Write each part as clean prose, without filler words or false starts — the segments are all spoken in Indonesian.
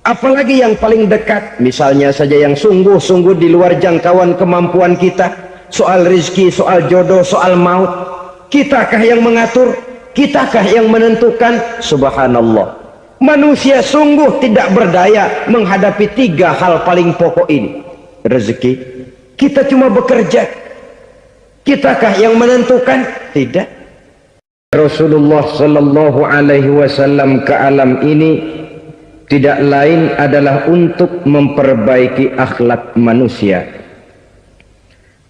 Apalagi yang paling dekat, misalnya saja yang sungguh-sungguh di luar jangkauan kemampuan kita, soal rizki, soal jodoh, soal maut. Kitakah yang mengatur? Kitakah yang menentukan? Subhanallah. Manusia sungguh tidak berdaya menghadapi 3 hal paling pokok ini. Rezeki, kita cuma bekerja. Kitakah yang menentukan? Tidak. Rasulullah sallallahu alaihi wasallam ke alam ini tidak lain adalah untuk memperbaiki akhlak manusia.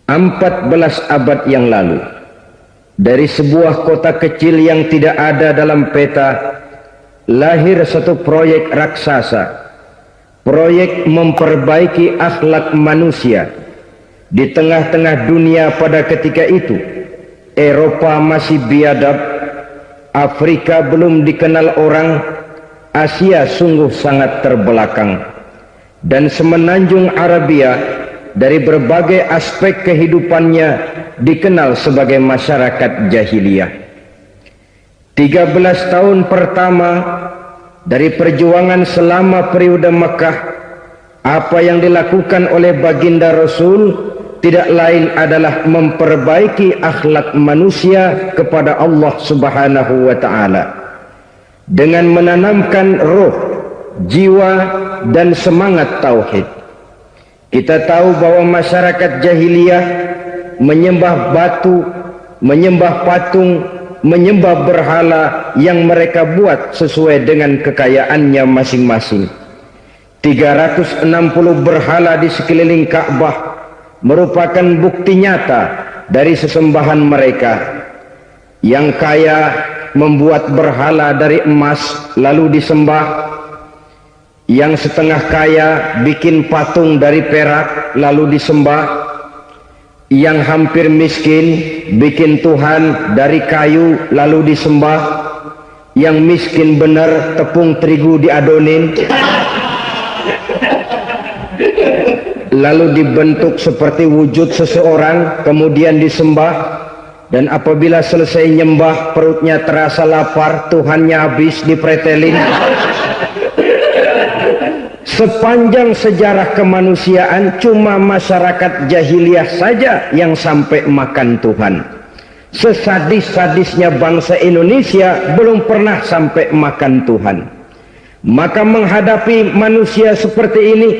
14 abad yang lalu, dari sebuah kota kecil yang tidak ada dalam peta, lahir satu proyek raksasa, proyek memperbaiki akhlak manusia. Di tengah-tengah dunia pada ketika itu, Eropa masih biadab, Afrika belum dikenal orang, Asia sungguh sangat terbelakang, dan semenanjung Arabia dari berbagai aspek kehidupannya dikenal sebagai masyarakat jahiliyah. 13 tahun pertama dari perjuangan selama periode Mekah, apa yang dilakukan oleh baginda Rasul tidak lain adalah memperbaiki akhlak manusia kepada Allah Subhanahu wa ta'ala dengan menanamkan roh, jiwa dan semangat tauhid. Kita tahu bahwa masyarakat jahiliyah menyembah batu, menyembah patung, menyembah berhala yang mereka buat sesuai dengan kekayaannya masing-masing. 360 berhala di sekeliling Ka'bah merupakan bukti nyata dari sesembahan mereka. Yang kaya membuat berhala dari emas lalu disembah, yang setengah kaya bikin patung dari perak lalu disembah, yang hampir miskin bikin Tuhan dari kayu lalu disembah, yang miskin benar tepung terigu diadonin lalu dibentuk seperti wujud seseorang kemudian disembah. Dan apabila selesai nyembah perutnya terasa lapar, Tuhannya habis dipretelin. Sepanjang sejarah kemanusiaan cuma masyarakat jahiliyah saja yang sampai makan Tuhan. Sesadis-sadisnya bangsa Indonesia belum pernah sampai makan Tuhan. Maka menghadapi manusia seperti ini,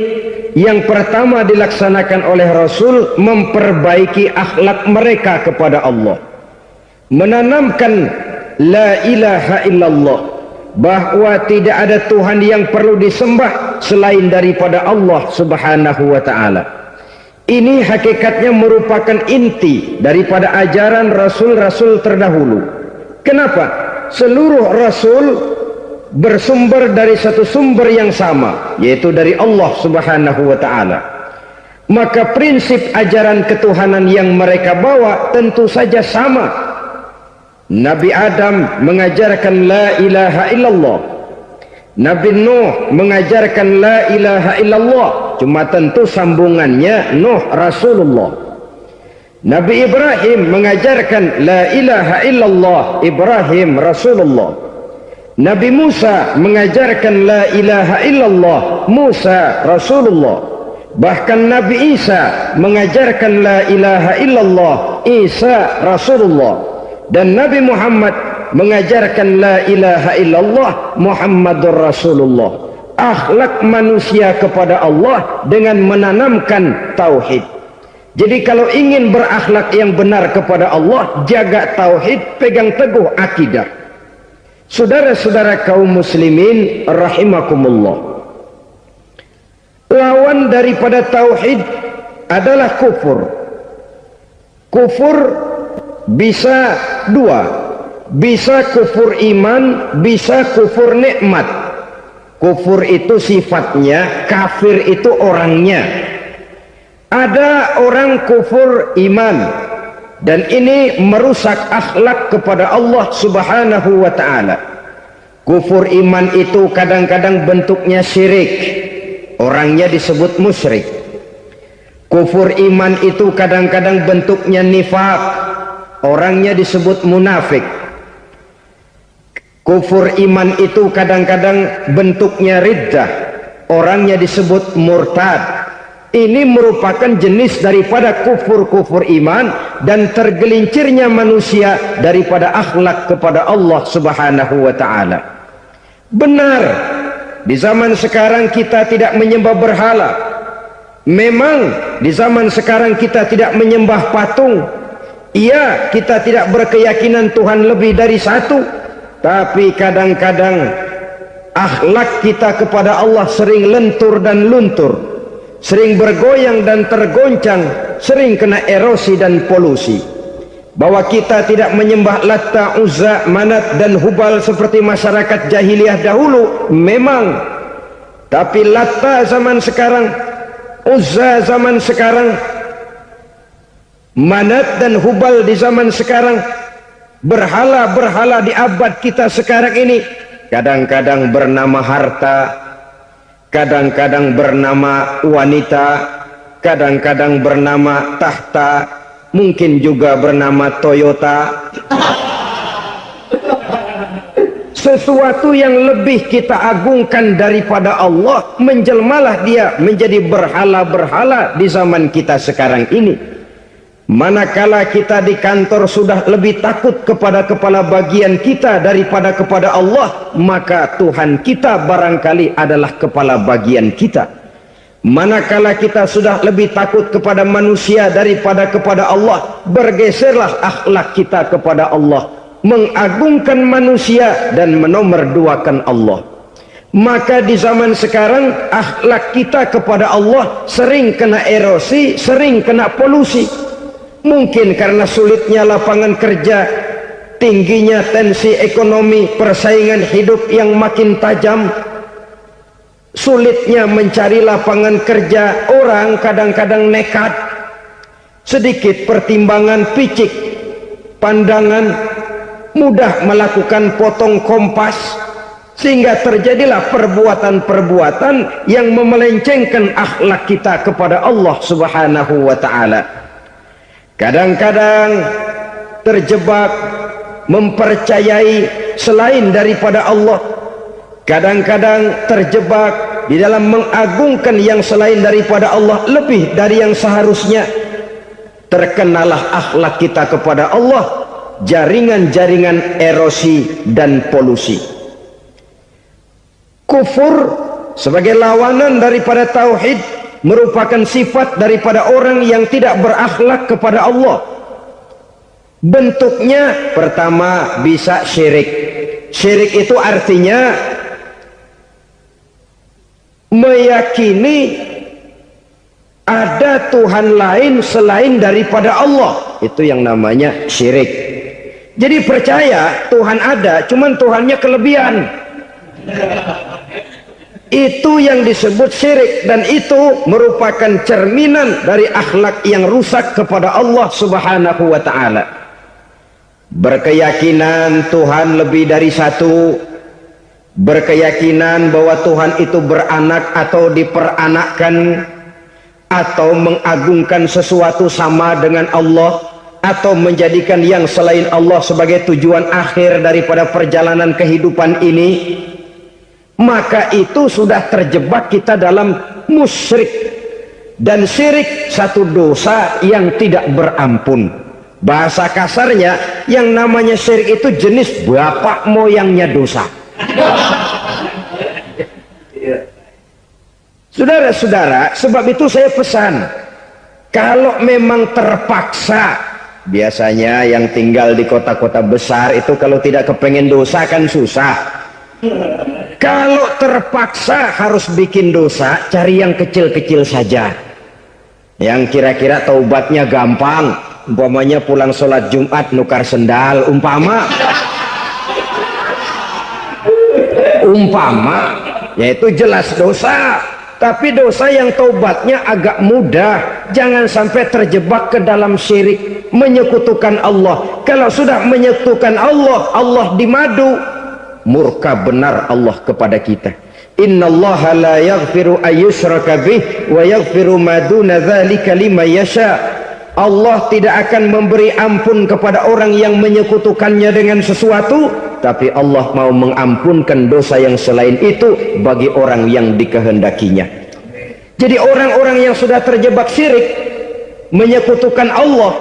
yang pertama dilaksanakan oleh Rasul memperbaiki akhlak mereka kepada Allah, menanamkan la ilaha illallah, bahwa tidak ada Tuhan yang perlu disembah selain daripada Allah Subhanahu wa ta'ala. Ini hakikatnya merupakan inti daripada ajaran Rasul-Rasul terdahulu. Kenapa? Seluruh Rasul bersumber dari satu sumber yang sama, yaitu dari Allah Subhanahu wa ta'ala. Maka prinsip ajaran ketuhanan yang mereka bawa tentu saja sama. Nabi Adam mengajarkan la ilaha illallah, Nabi Nuh mengajarkan la ilaha illallah, cuma tentu sambungannya Nuh Rasulullah. Nabi Ibrahim mengajarkan la ilaha illallah, Ibrahim Rasulullah. Nabi Musa mengajarkan la ilaha illallah, Musa Rasulullah. Bahkan Nabi Isa mengajarkan la ilaha illallah, Isa Rasulullah. Dan Nabi Muhammad mengajarkan la ilaha illallah, Muhammadur Rasulullah. Akhlak manusia kepada Allah dengan menanamkan tauhid. Jadi kalau ingin berakhlak yang benar kepada Allah, jaga tauhid, pegang teguh akidah. Saudara-saudara kaum muslimin rahimakumullah, lawan daripada tauhid adalah kufur. Kufur bisa dua, bisa kufur iman, bisa kufur nikmat. Kufur itu sifatnya, kafir itu orangnya. Ada orang kufur iman, dan ini merusak akhlak kepada Allah Subhanahu wa ta'ala. Kufur iman itu kadang-kadang bentuknya syirik, orangnya disebut musyrik. Kufur iman itu kadang-kadang bentuknya nifaq, orangnya disebut munafik. Kufur iman itu kadang-kadang bentuknya riddah, orangnya disebut murtad. Ini merupakan jenis daripada kufur-kufur iman dan tergelincirnya manusia daripada akhlak kepada Allah Subhanahu wa ta'ala. Benar, di zaman sekarang kita tidak menyembah berhala. Memang di zaman sekarang kita tidak menyembah patung. Iya, kita tidak berkeyakinan Tuhan lebih dari satu. Tapi kadang-kadang akhlak kita kepada Allah sering lentur dan luntur, sering bergoyang dan tergoncang, sering kena erosi dan polusi. Bahwa kita tidak menyembah Latta, Uzza, Manat dan Hubal seperti masyarakat jahiliyah dahulu, memang. Tapi Latta zaman sekarang, Uzza zaman sekarang, Manat dan Hubal di zaman sekarang, berhala-berhala di abad kita sekarang ini kadang-kadang bernama harta, kadang-kadang bernama wanita, kadang-kadang bernama tahta, mungkin juga bernama Toyota. Sesuatu yang lebih kita agungkan daripada Allah, menjelmalah dia menjadi berhala-berhala di zaman kita sekarang ini. Manakala kita di kantor sudah lebih takut kepada kepala bagian kita daripada kepada Allah, maka Tuhan kita barangkali adalah kepala bagian kita. Manakala kita sudah lebih takut kepada manusia daripada kepada Allah, bergeserlah akhlak kita kepada Allah, mengagungkan manusia dan menomorduakan Allah. Maka di zaman sekarang akhlak kita kepada Allah sering kena erosi, sering kena polusi. Mungkin karena sulitnya lapangan kerja, tingginya tensi ekonomi, persaingan hidup yang makin tajam, sulitnya mencari lapangan kerja, orang kadang-kadang nekat, sedikit pertimbangan picik pandangan, mudah melakukan potong kompas, sehingga terjadilah perbuatan-perbuatan yang memelencengkan akhlak kita kepada Allah Subhanahu wa ta'ala. Kadang-kadang terjebak mempercayai selain daripada Allah, kadang-kadang terjebak di dalam mengagungkan yang selain daripada Allah lebih dari yang seharusnya. Terkenalah akhlak kita kepada Allah jaringan-jaringan erosi dan polusi. Kufur sebagai lawanan daripada tauhid merupakan sifat daripada orang yang tidak berakhlak kepada Allah. Bentuknya pertama bisa syirik. Syirik itu artinya meyakini ada Tuhan lain selain daripada Allah. Itu yang namanya syirik. Jadi percaya Tuhan ada, cuman Tuhannya kelebihan. Itu yang disebut syirik, dan itu merupakan cerminan dari akhlak yang rusak kepada Allah Subhanahu wa ta'ala. Berkeyakinan Tuhan lebih dari satu, berkeyakinan bahwa Tuhan itu beranak atau diperanakkan, atau mengagungkan sesuatu sama dengan Allah, atau menjadikan yang selain Allah sebagai tujuan akhir daripada perjalanan kehidupan ini, maka itu sudah terjebak kita dalam musyrik. Dan syirik satu dosa yang tidak berampun. Bahasa kasarnya, yang namanya syirik itu jenis bapak moyangnya dosa. Saudara-saudara, sebab itu saya pesan, kalau memang terpaksa, biasanya yang tinggal di kota-kota besar itu kalau tidak kepengen dosa kan susah. Kalau terpaksa harus bikin dosa, cari yang kecil-kecil saja, yang kira-kira taubatnya gampang. Umpamanya pulang sholat Jumat nukar sendal, umpama yaitu jelas dosa. Tapi dosa yang taubatnya agak mudah. Jangan sampai terjebak ke dalam syirik, menyekutukan Allah. Kalau sudah menyekutukan Allah, Allah dimadu, murka benar Allah kepada kita. Innallaha la yaghfiru ayyushraka bih wa yaghfiru ma duna dzalika liman yasha. Allah tidak akan memberi ampun kepada orang yang menyekutukannya dengan sesuatu, tapi Allah mau mengampunkan dosa yang selain itu bagi orang yang dikehendakinya. Jadi orang-orang yang sudah terjebak syirik, menyekutukan Allah,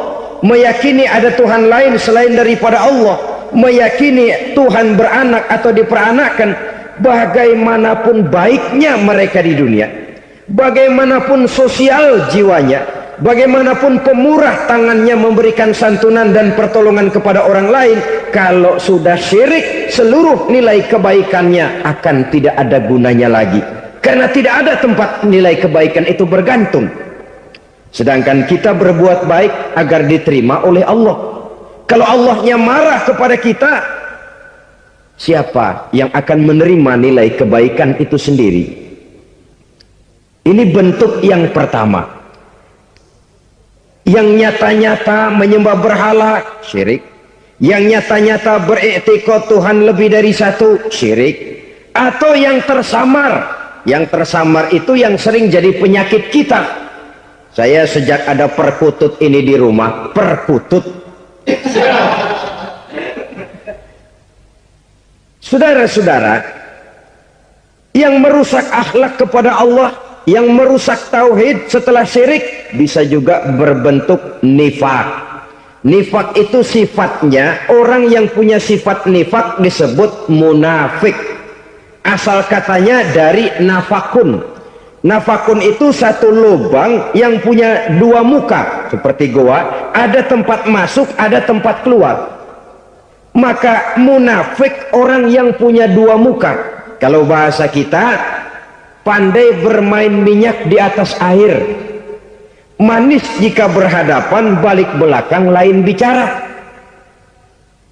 meyakini ada Tuhan lain selain daripada Allah, meyakini Tuhan beranak atau diperanakkan, bagaimanapun baiknya mereka di dunia, bagaimanapun sosial jiwanya, bagaimanapun pemurah tangannya memberikan santunan dan pertolongan kepada orang lain, kalau sudah syirik, seluruh nilai kebaikannya akan tidak ada gunanya lagi, karena tidak ada tempat nilai kebaikan itu bergantung. Sedangkan kita berbuat baik agar diterima oleh Allah. Kalau Allahnya marah kepada kita, siapa yang akan menerima nilai kebaikan itu sendiri? Ini bentuk yang pertama. Yang nyata-nyata menyembah berhala, syirik. Yang nyata-nyata beriktikad Tuhan lebih dari satu, syirik. Atau yang tersamar. Yang tersamar itu yang sering jadi penyakit kita. Saya sejak ada perkutut ini di rumah, perkutut. Saudara-saudara, yang merusak akhlak kepada Allah, yang merusak tauhid setelah syirik, bisa juga berbentuk nifak. Nifak itu sifatnya, orang yang punya sifat nifak disebut munafik. Asal katanya dari nafakun. Nafakun itu satu lubang yang punya dua muka, seperti goa, ada tempat masuk, ada tempat keluar. Maka munafik orang yang punya dua muka. Kalau bahasa kita, pandai bermain minyak di atas air, manis jika berhadapan, balik belakang lain bicara.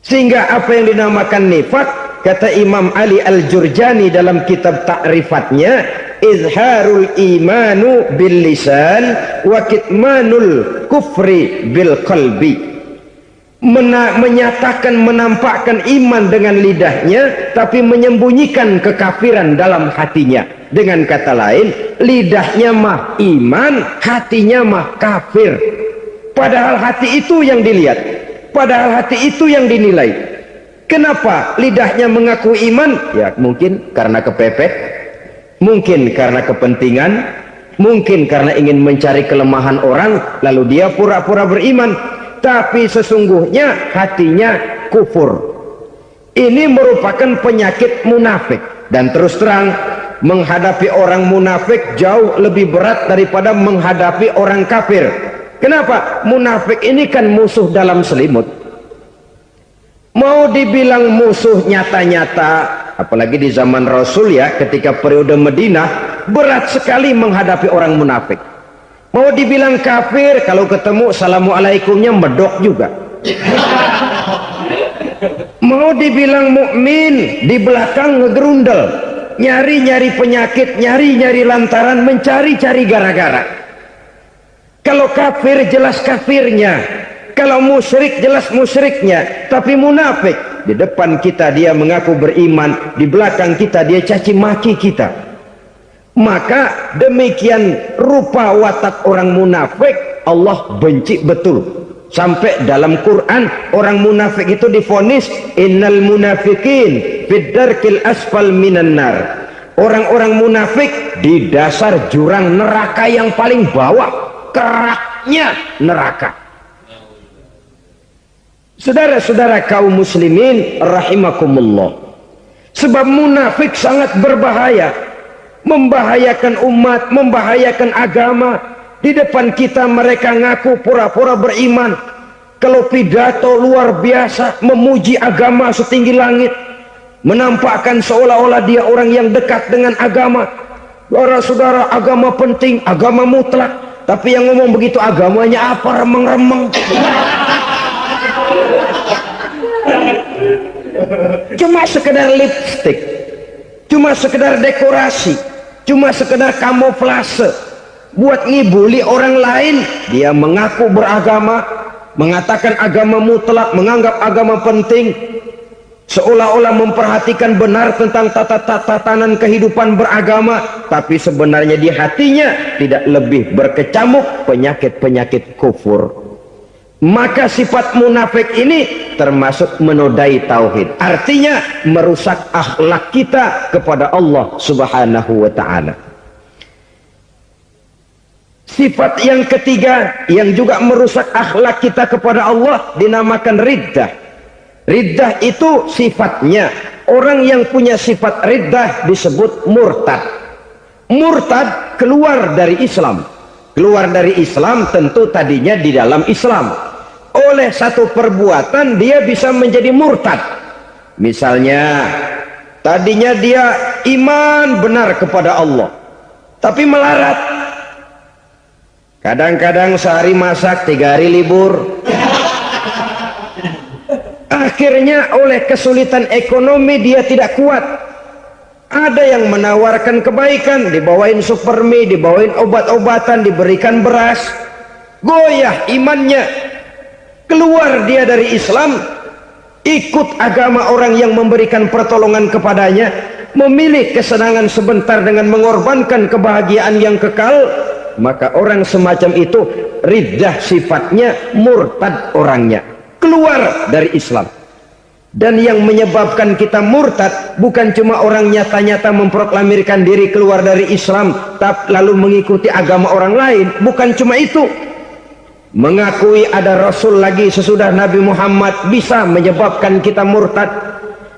Sehingga apa yang dinamakan nifak, kata Imam Ali Al-Jurjani dalam kitab ta'rifatnya, izharul imanu bil lisan wa kitmanul kufri bil qalbi. Menyatakan, menampakkan iman dengan lidahnya, tapi menyembunyikan kekafiran dalam hatinya. Dengan kata lain, lidahnya mah iman, hatinya mah kafir. Padahal hati itu yang dilihat, padahal hati itu yang dinilai. Kenapa lidahnya mengaku iman? Ya mungkin karena kepepet, mungkin karena kepentingan, mungkin karena ingin mencari kelemahan orang, lalu dia pura-pura beriman. Tapi sesungguhnya hatinya kufur. Ini merupakan penyakit munafik. Dan terus terang, menghadapi orang munafik jauh lebih berat daripada menghadapi orang kafir. Kenapa? Munafik ini kan musuh dalam selimut. Mau dibilang musuh nyata-nyata, apalagi di zaman Rasul ya, ketika periode Madinah, berat sekali menghadapi orang munafik. Mau dibilang kafir, kalau ketemu assalamualaikumnya medok juga. Mau dibilang mukmin, di belakang ngegerundel, nyari-nyari penyakit, nyari-nyari lantaran, mencari-cari gara-gara. Kalau kafir jelas kafirnya, kalau musyrik jelas musyriknya. Tapi munafik, di depan kita dia mengaku beriman, di belakang kita dia caci maki kita. Maka demikian rupa watak orang munafik Allah benci betul. Sampai dalam Quran orang munafik itu divonis innal munafikin fid darkil asfal minan nar. Orang-orang munafik di dasar jurang neraka yang paling bawah, keraknya neraka. Saudara-saudara kaum muslimin rahimakumullah, sebab munafik sangat berbahaya, membahayakan umat, membahayakan agama. Di depan kita mereka ngaku pura-pura beriman, kalau pidato luar biasa, memuji agama setinggi langit, menampakkan seolah-olah dia orang yang dekat dengan agama. Saudara-saudara, agama penting, agama mutlak. Tapi yang ngomong begitu agamanya apa, remeng-remeng. Cuma sekedar lipstick, cuma sekedar dekorasi, cuma sekedar kamuflase buat ngibuli orang lain. Dia mengaku beragama, mengatakan agama mutlak, menganggap agama penting, seolah-olah memperhatikan benar tentang tatanan kehidupan beragama, tapi sebenarnya di hatinya tidak lebih berkecamuk penyakit-penyakit kufur. Maka sifat munafik ini termasuk menodai tauhid, artinya merusak akhlak kita kepada Allah Subhanahu wa ta'ala. Sifat yang ketiga yang juga merusak akhlak kita kepada Allah dinamakan riddah. Riddah itu sifatnya, orang yang punya sifat riddah disebut murtad. Murtad keluar dari Islam. Keluar dari Islam tentu tadinya di dalam Islam. Oleh satu perbuatan dia bisa menjadi murtad. Misalnya tadinya dia iman benar kepada Allah, tapi melarat. Kadang-kadang sehari masak, 3 hari libur. Akhirnya oleh kesulitan ekonomi dia tidak kuat. Ada yang menawarkan kebaikan, dibawain supermi, dibawain obat-obatan, diberikan beras. Goyah imannya, keluar dia dari Islam, ikut agama orang yang memberikan pertolongan kepadanya, memilih kesenangan sebentar dengan mengorbankan kebahagiaan yang kekal. Maka orang semacam itu riddah sifatnya, murtad orangnya, keluar dari Islam. Dan yang menyebabkan kita murtad bukan cuma orang nyata-nyata memproklamirkan diri keluar dari Islam tapi lalu mengikuti agama orang lain. Bukan cuma itu, mengakui ada Rasul lagi sesudah Nabi Muhammad bisa menyebabkan kita murtad.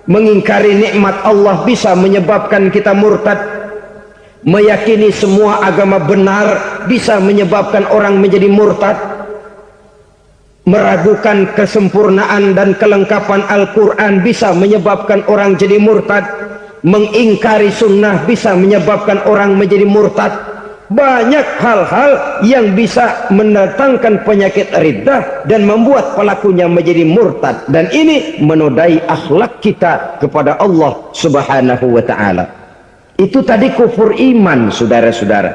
Mengingkari nikmat Allah bisa menyebabkan kita murtad. Meyakini semua agama benar bisa menyebabkan orang menjadi murtad. Meragukan kesempurnaan dan kelengkapan Al-Quran bisa menyebabkan orang jadi murtad. Mengingkari sunnah bisa menyebabkan orang menjadi murtad. Banyak hal-hal yang bisa mendatangkan penyakit riddah dan membuat pelakunya menjadi murtad. Dan ini menodai akhlak kita kepada Allah Subhanahu wa ta'ala. Itu tadi kufur iman, saudara-saudara.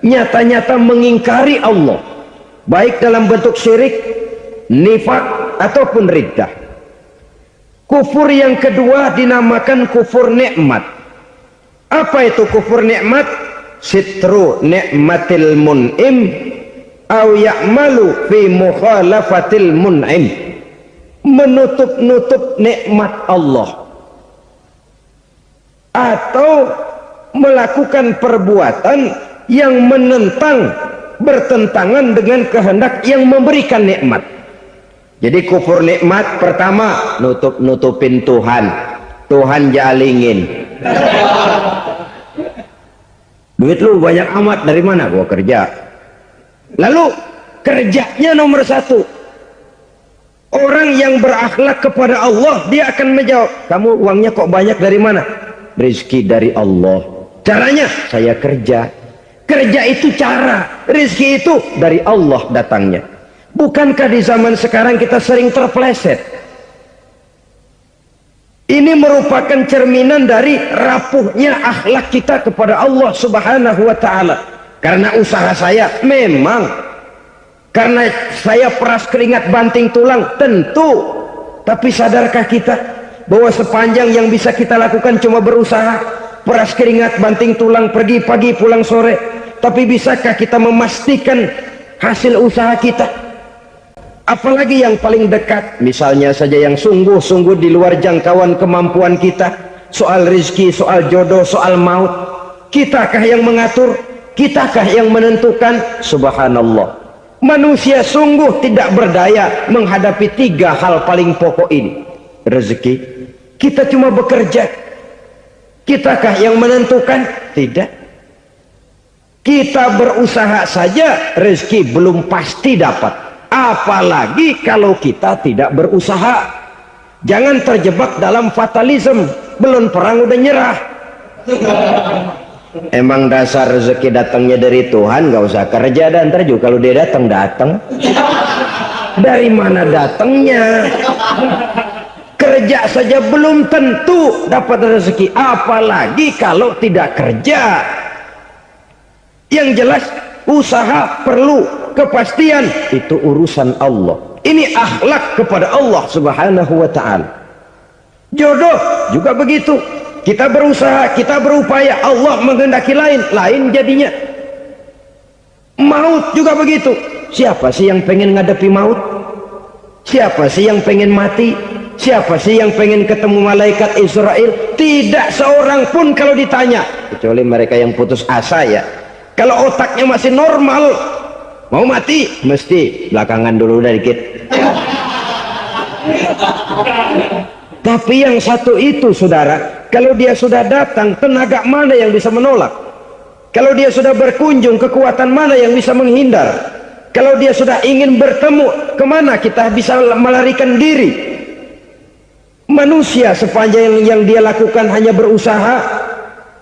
Nyata-nyata mengingkari Allah, baik dalam bentuk syirik, nifak ataupun riddah. Kufur yang kedua dinamakan kufur nikmat. Apa itu kufur nikmat? Sitru nikmatil mun'im au ya'malu fi mukhalafatil mun'im. Menutup-nutup nikmat Allah atau melakukan perbuatan yang menentang, bertentangan dengan kehendak yang memberikan nikmat. Jadi kufur nikmat pertama, nutup-nutupin Tuhan. Tuhan jalingin. Duit lu banyak amat, dari mana? Gua kerja. Lalu kerjanya nomor 1. Orang yang berakhlak kepada Allah, dia akan menjawab, kamu uangnya kok banyak, dari mana? Rezeki dari Allah. Caranya, saya kerja. Kerja itu cara, rezeki itu dari Allah datangnya. Bukankah di zaman sekarang kita sering terpleset? Ini merupakan cerminan dari rapuhnya akhlak kita kepada Allah Subhanahu wa ta'ala. Karena usaha saya memang, karena saya peras keringat banting tulang, tentu. Tapi sadarkah kita bahwa sepanjang yang bisa kita lakukan cuma berusaha, peras keringat banting tulang, pergi pagi pulang sore? Tapi bisakah kita memastikan hasil usaha kita? Apalagi yang paling dekat, misalnya saja yang sungguh-sungguh di luar jangkauan kemampuan kita, soal rezeki, soal jodoh, soal maut. Kitakah yang mengatur? Kitakah yang menentukan? Subhanallah, manusia sungguh tidak berdaya menghadapi 3 hal paling pokok ini. Rezeki, kita cuma bekerja. Kitakah yang menentukan? Tidak. Kita berusaha saja rezeki belum pasti dapat, apalagi kalau kita tidak berusaha. Jangan terjebak dalam fatalisme, belum perang udah nyerah. Emang dasar rezeki datangnya dari Tuhan, gak usah kerja, dan ntar juga kalau dia datang. Dari mana datangnya? Kerja saja belum tentu dapat rezeki, apalagi kalau tidak kerja. Yang jelas usaha perlu kepastian, itu urusan Allah. Ini akhlak kepada Allah Subhanahu wa ta'ala. Jodoh juga begitu, kita berusaha, kita berupaya, Allah menghendaki lain jadinya. Maut juga begitu. Siapa sih yang pengen ngadepi maut? Siapa sih yang pengen mati? Siapa sih yang pengen ketemu malaikat Israel? Tidak seorang pun kalau ditanya, kecuali mereka yang putus asa ya. Kalau otaknya masih normal, mau mati mesti belakangan dulu dikit. Tapi yang satu itu saudara, kalau dia sudah datang, tenaga mana yang bisa menolak? Kalau dia sudah berkunjung, kekuatan mana yang bisa menghindar? Kalau dia sudah ingin bertemu, kemana kita bisa melarikan diri? Manusia sepanjang yang dia lakukan hanya berusaha,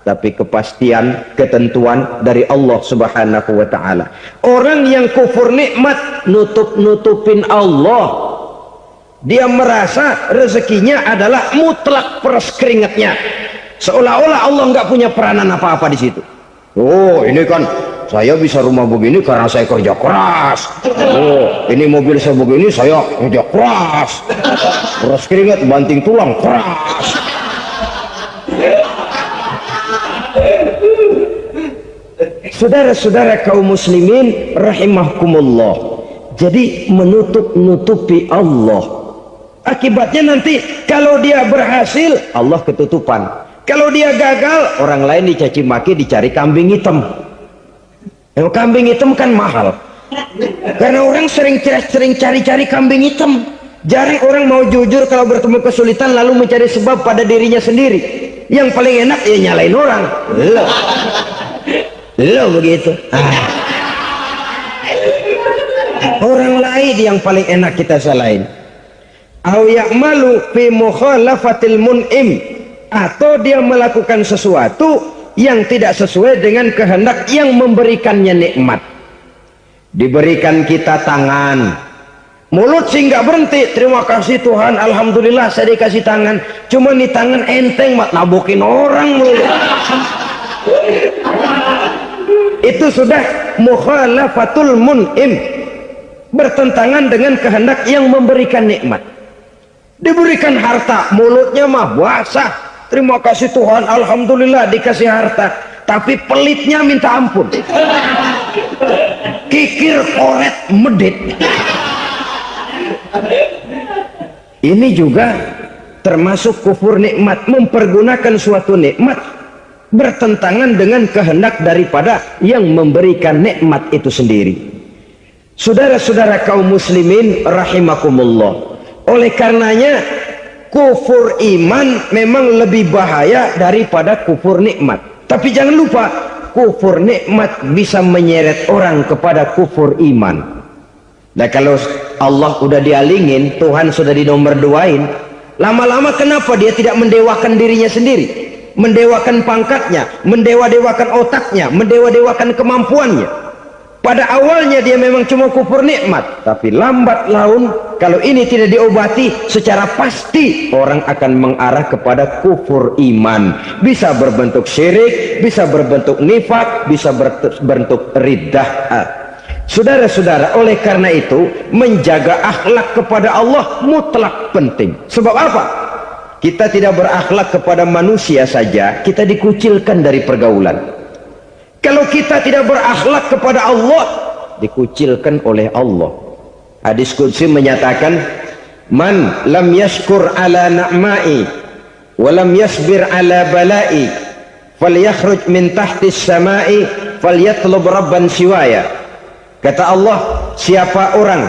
tapi kepastian, ketentuan dari Allah Subhanahu wa ta'ala. Orang yang kufur nikmat, nutupin Allah. Dia merasa rezekinya adalah mutlak peras keringatnya, seolah-olah Allah nggak punya peranan apa-apa di situ. Oh, ini kan saya bisa rumah begini karena saya kerja keras. Oh, ini mobil saya begini saya kerja keras. Peras keringat, banting tulang, keras. Saudara-saudara kaum muslimin rahimakumullah, jadi menutup-nutupi Allah. Akibatnya nanti kalau dia berhasil, Allah ketutupan. Kalau dia gagal, orang lain dicaci maki, dicari kambing hitam. Kambing hitam kan mahal, karena orang sering cari-cari kambing hitam. Jarang orang mau jujur kalau bertemu kesulitan lalu mencari sebab pada dirinya sendiri. Yang paling enak ya nyalain orang. Lo begitu. Orang lain yang paling enak kita salahin. Au ya'malu fi mukhalafatil mun'im, atau dia melakukan sesuatu yang tidak sesuai dengan kehendak yang memberikannya nikmat. Diberikan kita tangan, mulut sih nggak berhenti, terima kasih Tuhan, alhamdulillah saya dikasih tangan. Cuma nih tangan enteng mat nabokin orang mulu. Itu sudah mukhalafatul mun'im, bertentangan dengan kehendak yang memberikan nikmat. Diberikan harta, mulutnya mah basah, terima kasih Tuhan, alhamdulillah dikasih harta, tapi pelitnya minta ampun, kikir koret medit. Ini juga termasuk kufur nikmat, mempergunakan suatu nikmat bertentangan dengan kehendak daripada yang memberikan nikmat itu sendiri. Saudara-saudara kaum muslimin rahimakumullah, oleh karenanya kufur iman memang lebih bahaya daripada kufur nikmat. Tapi jangan lupa, kufur nikmat bisa menyeret orang kepada kufur iman. Nah kalau Allah udah dialingin, Tuhan sudah dinomor duain, lama-lama kenapa dia tidak mendewakan dirinya sendiri, mendewakan pangkatnya, mendewa-dewakan otaknya, mendewa-dewakan kemampuannya? Pada awalnya dia memang cuma kufur nikmat, tapi lambat laun kalau ini tidak diobati, secara pasti orang akan mengarah kepada kufur iman. Bisa berbentuk syirik, bisa berbentuk nifak, bisa berbentuk riddah. Saudara-saudara, oleh karena itu menjaga akhlak kepada Allah mutlak penting. Sebab apa? Kita tidak berakhlak kepada manusia saja, kita dikucilkan dari pergaulan. Kalau kita tidak berakhlak kepada Allah, dikucilkan oleh Allah. Hadis qudsi menyatakan, man lam yashkur ala na'mai wa lam yasbir ala balai falyakhruj min tahtis samai falyatlub rabban siwaya. Kata Allah, siapa orang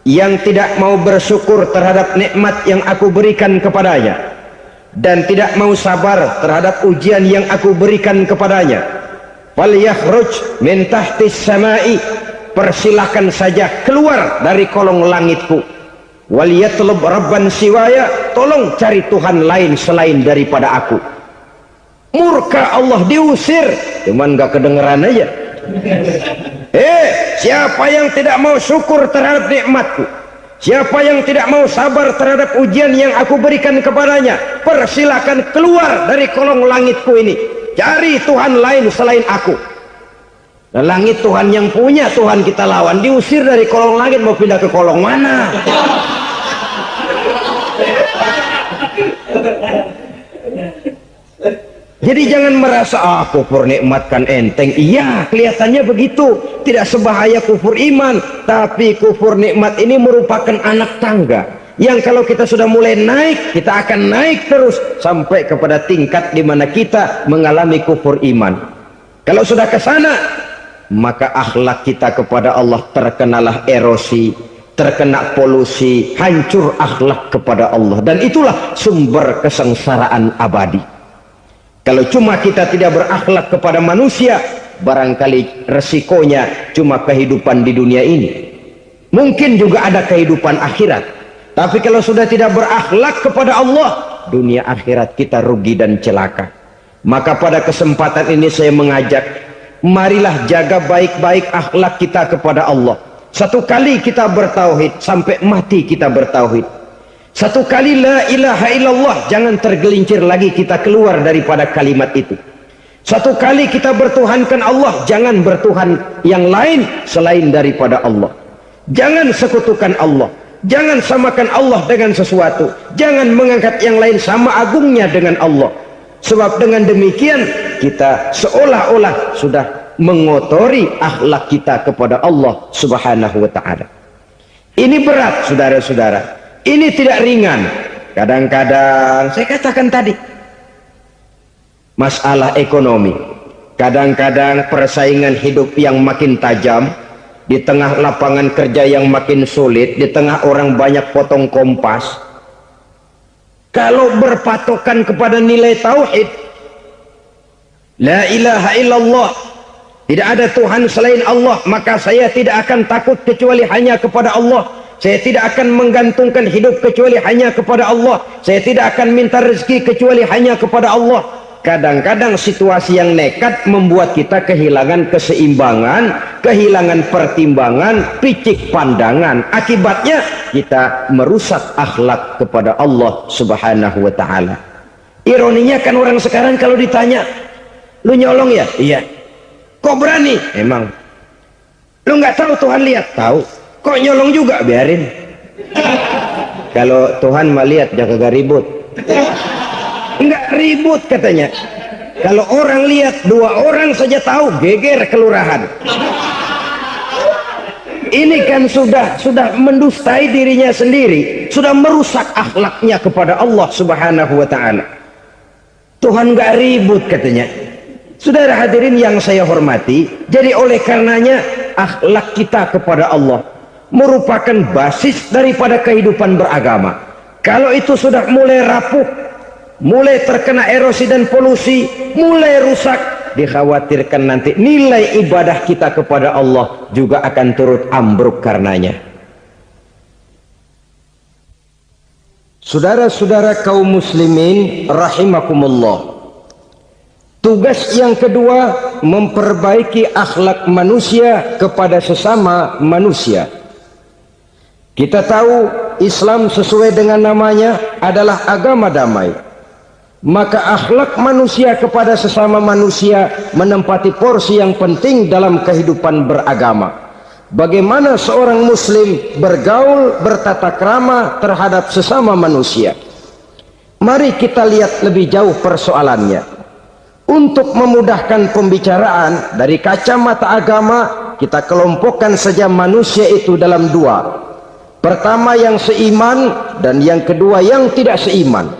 yang tidak mau bersyukur terhadap nikmat yang aku berikan kepadanya dan tidak mau sabar terhadap ujian yang aku berikan kepadanya, falyakhruj min tahtis samai, persilahkan saja keluar dari kolong langitku, waliyatlub rabban siwaya, tolong cari Tuhan lain selain daripada aku. Murka Allah, diusir, cuman gak kedengeran aja. Siapa yang tidak mau syukur terhadap nikmatku, siapa yang tidak mau sabar terhadap ujian yang aku berikan kepadanya, persilahkan keluar dari kolong langitku ini, cari Tuhan lain selain aku. Dan langit Tuhan yang punya, Tuhan kita lawan, diusir dari kolong langit, mau pindah ke kolong mana? Jadi jangan merasa kufur nikmat kan enteng. Iya, kelihatannya begitu, tidak sebahaya kufur iman. Tapi kufur nikmat ini merupakan anak tangga yang kalau kita sudah mulai naik, kita akan naik terus sampai kepada tingkat di mana kita mengalami kufur iman. Kalau sudah ke sana, maka akhlak kita kepada Allah terkenalah erosi, terkena polusi, hancur akhlak kepada Allah, dan itulah sumber kesengsaraan abadi. Kalau cuma kita tidak berakhlak kepada manusia, barangkali resikonya cuma kehidupan di dunia ini. Mungkin juga ada kehidupan akhirat. Tapi kalau sudah tidak berakhlak kepada Allah, dunia akhirat kita rugi dan celaka. Maka pada kesempatan ini saya mengajak, marilah jaga baik-baik akhlak kita kepada Allah. Satu kali kita bertauhid, sampai mati kita bertauhid. Satu kali la ilaha illallah, jangan tergelincir lagi kita keluar daripada kalimat itu. Satu kali kita bertuhankan Allah, jangan bertuhan yang lain selain daripada Allah. Jangan sekutukan Allah, jangan samakan Allah dengan sesuatu, jangan mengangkat yang lain sama agungnya dengan Allah. Sebab dengan demikian kita seolah-olah sudah mengotori akhlak kita kepada Allah Subhanahu wa ta'ala. Ini berat, saudara-saudara. Ini tidak ringan. Kadang-kadang saya katakan tadi, masalah ekonomi, kadang-kadang persaingan hidup yang makin tajam, di tengah lapangan kerja yang makin sulit, di tengah orang banyak potong kompas. Kalau berpatokan kepada nilai tauhid, la ilaha illallah, tidak ada Tuhan selain Allah, maka saya tidak akan takut kecuali hanya kepada Allah. Saya tidak akan menggantungkan hidup kecuali hanya kepada Allah. Saya tidak akan minta rezeki kecuali hanya kepada Allah. Kadang-kadang situasi yang nekat membuat kita kehilangan keseimbangan, kehilangan pertimbangan, picik pandangan. Akibatnya kita merusak akhlak kepada Allah Subhanahu wa ta'ala. Ironinya kan orang sekarang kalau ditanya, lu nyolong ya? Iya. Kok berani? Emang. Lu nggak tahu Tuhan lihat? Tahu. Kok nyolong juga? Biarin. Kalau Tuhan mah lihat, jangan ribut. Enggak ribut katanya. Kalau orang lihat, 2 orang saja tahu, geger kelurahan. Ini kan sudah mendustai dirinya sendiri, sudah merusak akhlaknya kepada Allah Subhanahu wa ta'ala. Tuhan enggak ribut katanya. Saudara hadirin yang saya hormati, jadi oleh karenanya akhlak kita kepada Allah merupakan basis daripada kehidupan beragama. Kalau itu sudah mulai rapuh, mulai terkena erosi dan polusi, mulai rusak, dikhawatirkan nanti nilai ibadah kita kepada Allah juga akan turut ambruk karenanya. Saudara-saudara kaum muslimin rahimakumullah, tugas yang kedua, memperbaiki akhlak manusia kepada sesama manusia. Kita tahu Islam sesuai dengan namanya adalah agama damai. Maka akhlak manusia kepada sesama manusia menempati porsi yang penting dalam kehidupan beragama. Bagaimana seorang muslim bergaul, bertata krama terhadap sesama manusia. Mari kita lihat lebih jauh persoalannya. Untuk memudahkan pembicaraan dari kacamata agama, kita kelompokkan saja manusia itu dalam 2. Pertama yang seiman, dan yang kedua yang tidak seiman.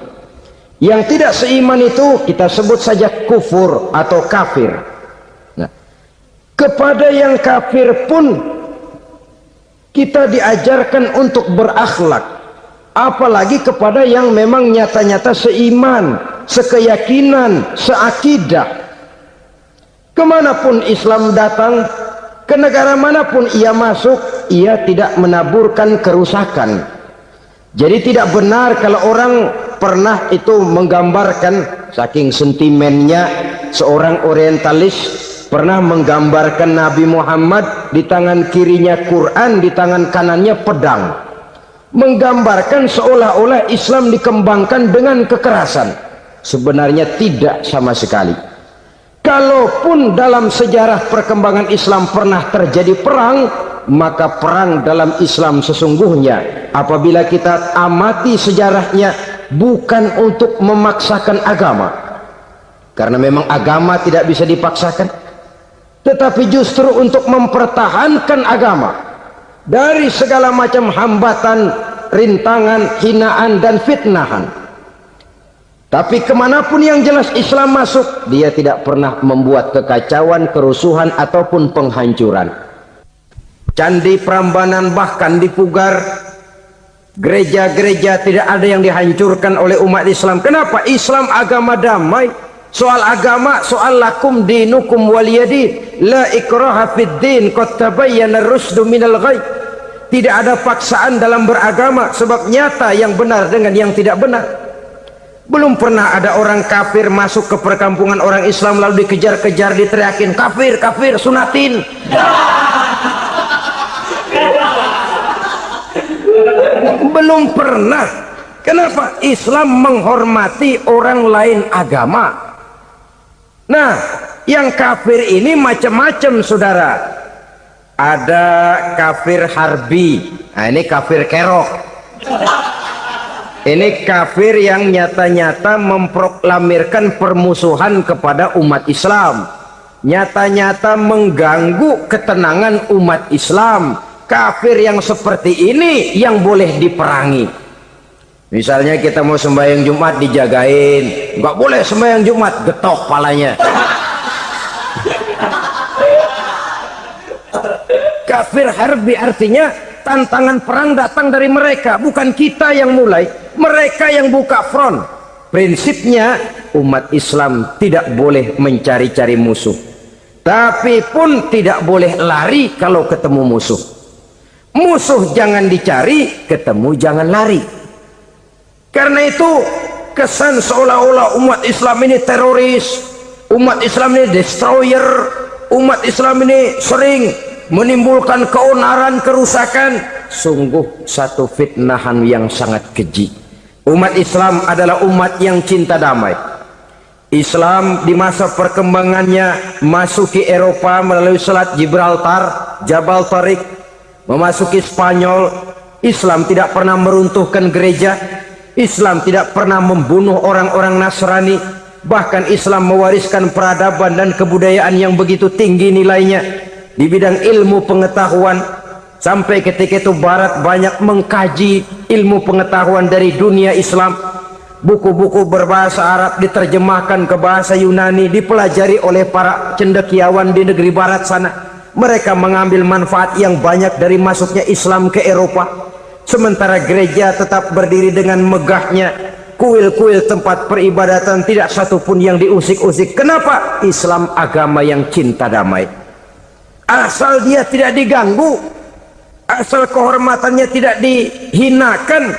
Yang tidak seiman itu kita sebut saja kufur atau kafir. Nah, kepada yang kafir pun kita diajarkan untuk berakhlak, apalagi kepada yang memang nyata-nyata seiman, sekeyakinan, seakidah. Kemanapun Islam datang, ke negara manapun ia masuk, ia tidak menaburkan kerusakan. Jadi tidak benar kalau orang pernah itu menggambarkan, saking sentimennya seorang orientalis pernah menggambarkan Nabi Muhammad di tangan kirinya Quran, di tangan kanannya pedang, menggambarkan seolah-olah Islam dikembangkan dengan kekerasan. Sebenarnya tidak sama sekali. Kalaupun dalam sejarah perkembangan Islam pernah terjadi perang, maka perang dalam Islam sesungguhnya apabila kita amati sejarahnya bukan untuk memaksakan agama, karena memang agama tidak bisa dipaksakan, tetapi justru untuk mempertahankan agama dari segala macam hambatan, rintangan, hinaan dan fitnahan. Tapi kemanapun yang jelas Islam masuk, dia tidak pernah membuat kekacauan, kerusuhan ataupun penghancuran. Candi Prambanan bahkan dipugar, gereja-gereja tidak ada yang dihancurkan oleh umat Islam. Kenapa? Islam agama damai. Soal agama, soal lakum dinukum waliyadin, la ikraha fid din, qad tabayyana ar-rusdu minal ghayy. Tidak ada paksaan dalam beragama, sebab nyata yang benar dengan yang tidak benar. Belum pernah ada orang kafir masuk ke perkampungan orang Islam lalu dikejar-kejar, diteriakin kafir, kafir, sunatin. Belum pernah. Kenapa? Islam menghormati orang lain agama. Nah, yang kafir ini macam-macam, saudara. Ada kafir harbi. Nah, ini kafir kerok. Ini kafir yang nyata-nyata memproklamirkan permusuhan kepada umat Islam, nyata-nyata mengganggu ketenangan umat Islam. Kafir yang seperti ini yang boleh diperangi. Misalnya kita mau sembahyang Jumat dijagain, nggak boleh sembahyang Jumat, getok palanya. Kafir harbi artinya tantangan perang datang dari mereka, bukan kita yang mulai, mereka yang buka front. Prinsipnya umat Islam tidak boleh mencari-cari musuh, tapi pun tidak boleh lari kalau ketemu musuh. Musuh jangan dicari, ketemu jangan lari. Karena itu kesan seolah-olah umat Islam ini teroris, umat Islam ini destroyer, umat Islam ini sering menimbulkan keonaran, kerusakan. Sungguh satu fitnahan yang sangat keji. Umat Islam adalah umat yang cinta damai. Islam di masa perkembangannya masuki Eropa melalui Selat Gibraltar, Jabal Tariq, memasuki Spanyol. Islam tidak pernah meruntuhkan gereja, Islam tidak pernah membunuh orang-orang Nasrani. Bahkan Islam mewariskan peradaban dan kebudayaan yang begitu tinggi nilainya di bidang ilmu pengetahuan, sampai ketika itu Barat banyak mengkaji ilmu pengetahuan dari dunia Islam. Buku-buku berbahasa Arab diterjemahkan ke bahasa Yunani, dipelajari oleh para cendekiawan di negeri Barat sana. Mereka mengambil manfaat yang banyak dari masuknya Islam ke Eropa. Sementara gereja tetap berdiri dengan megahnya, kuil-kuil tempat peribadatan tidak satupun yang diusik-usik. Kenapa? Islam agama yang cinta damai. Asal dia tidak diganggu, asal kehormatannya tidak dihinakan.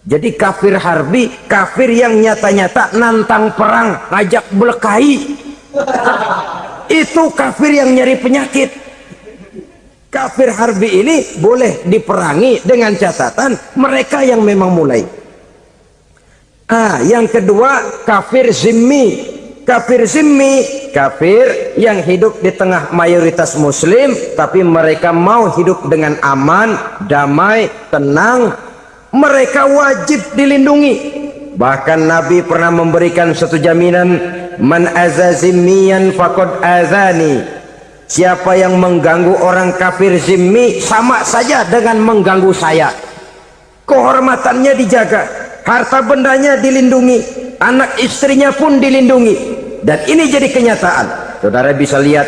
Jadi kafir harbi, kafir yang nyata-nyata nantang perang, ngajak berkelahi. Itu kafir yang nyari penyakit. Kafir harbi ini boleh diperangi dengan catatan mereka yang memang mulai. Yang kedua kafir zimmi. Kafir zimmi, kafir yang hidup di tengah mayoritas muslim, tapi mereka mau hidup dengan aman, damai, tenang. Mereka wajib dilindungi. Bahkan Nabi pernah memberikan satu jaminan, man azazimiyan faqad azani. Siapa yang mengganggu orang kafir zimmi sama saja dengan mengganggu saya. Kehormatannya dijaga, harta bendanya dilindungi, anak istrinya pun dilindungi. Dan ini jadi kenyataan. Saudara bisa lihat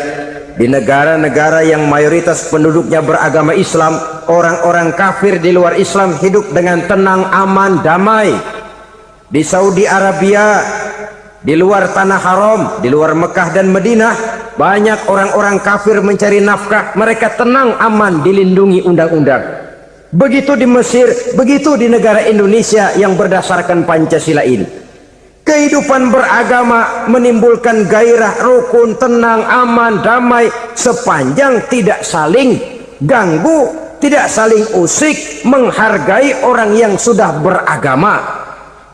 di negara-negara yang mayoritas penduduknya beragama Islam, orang-orang kafir di luar Islam hidup dengan tenang, aman, damai. Di Saudi Arabia, di luar tanah haram, di luar Mekah dan Madinah, banyak orang-orang kafir mencari nafkah. Mereka tenang, aman, dilindungi undang-undang. Begitu di Mesir, begitu di negara Indonesia yang berdasarkan Pancasila ini. Kehidupan beragama menimbulkan gairah, rukun, tenang, aman, damai, sepanjang tidak saling ganggu, tidak saling usik, menghargai orang yang sudah beragama,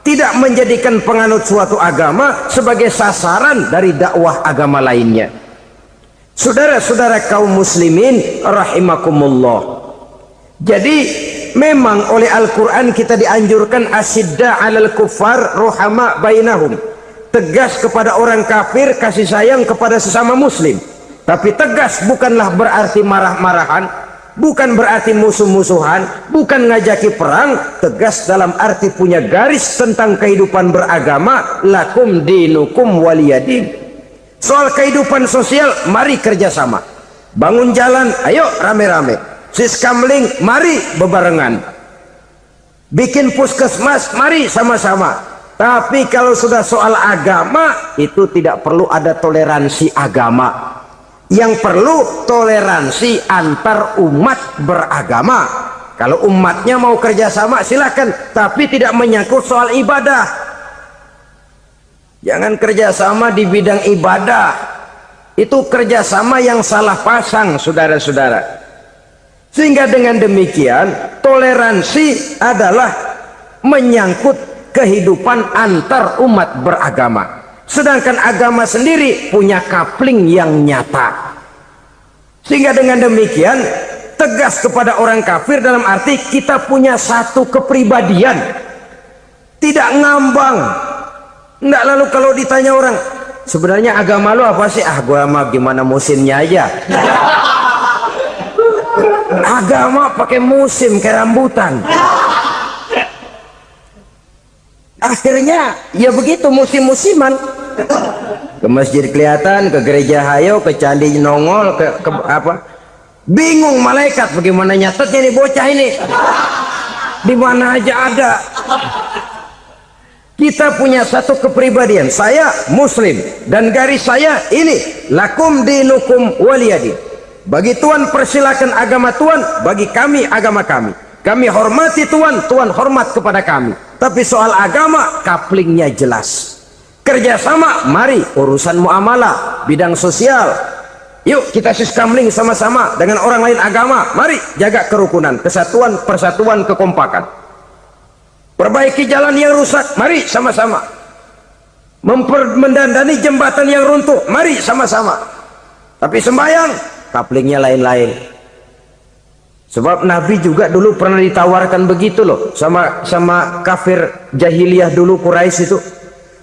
tidak menjadikan penganut suatu agama sebagai sasaran dari dakwah agama lainnya. Saudara-saudara kaum muslimin rahimakumullah. Jadi memang oleh Al-Quran kita dianjurkan asyidda alal kuffar ruhama bainahum. tegas kepada orang kafir, kasih sayang kepada sesama muslim. Tapi tegas bukanlah berarti marah-marahan, bukan berarti musuh-musuhan, bukan ngajaki perang. Tegas dalam arti punya garis tentang kehidupan beragama, lakum dinukum waliyadin. Soal kehidupan sosial, mari kerjasama. Bangun jalan, ayo rame-rame. Siskamling, mari bebarengan. Bikin puskesmas, mari sama-sama. Tapi kalau sudah soal agama, itu tidak perlu ada toleransi agama. Yang perlu toleransi antar umat beragama. Kalau umatnya mau kerjasama silakan, tapi tidak menyangkut soal ibadah. Jangan kerjasama di bidang ibadah. Itu kerjasama yang salah pasang, saudara-saudara. Sehingga dengan demikian, toleransi adalah menyangkut kehidupan antar umat beragama. Sedangkan agama sendiri punya kapling yang nyata. Sehingga dengan demikian tegas kepada orang kafir dalam arti kita punya satu kepribadian, tidak ngambang. Enggak, lalu kalau ditanya orang, sebenarnya agama lu apa sih? Ah, gua mah gimana musimnya aja. Agama pakai musim kayak rambutan. Akhirnya ya begitu, musim-musiman. Ke masjid kelihatan, ke gereja hayo, ke candi nongol, ke apa? Bingung malaikat bagaimana nyatetnya nih bocah ini. Di mana aja ada. Kita punya satu kepribadian. Saya muslim dan garis saya ini, lakum dinukum waliyadin. Bagi Tuhan persilakan agama Tuhan, bagi kami agama kami. Kami hormati Tuhan, Tuhan hormat kepada kami. Tapi soal agama, kaplingnya jelas. Kerjasama, mari urusan muamalah, bidang sosial. Yuk kita siskamling sama-sama dengan orang lain agama. Mari jaga kerukunan, kesatuan, persatuan, kekompakan. Perbaiki jalan yang rusak, mari sama-sama. Mendandani jembatan yang runtuh, mari sama-sama. Tapi sembahyang, kaplingnya lain-lain. Sebab Nabi juga dulu pernah ditawarkan begitu loh sama kafir jahiliyah dulu, Quraisy itu.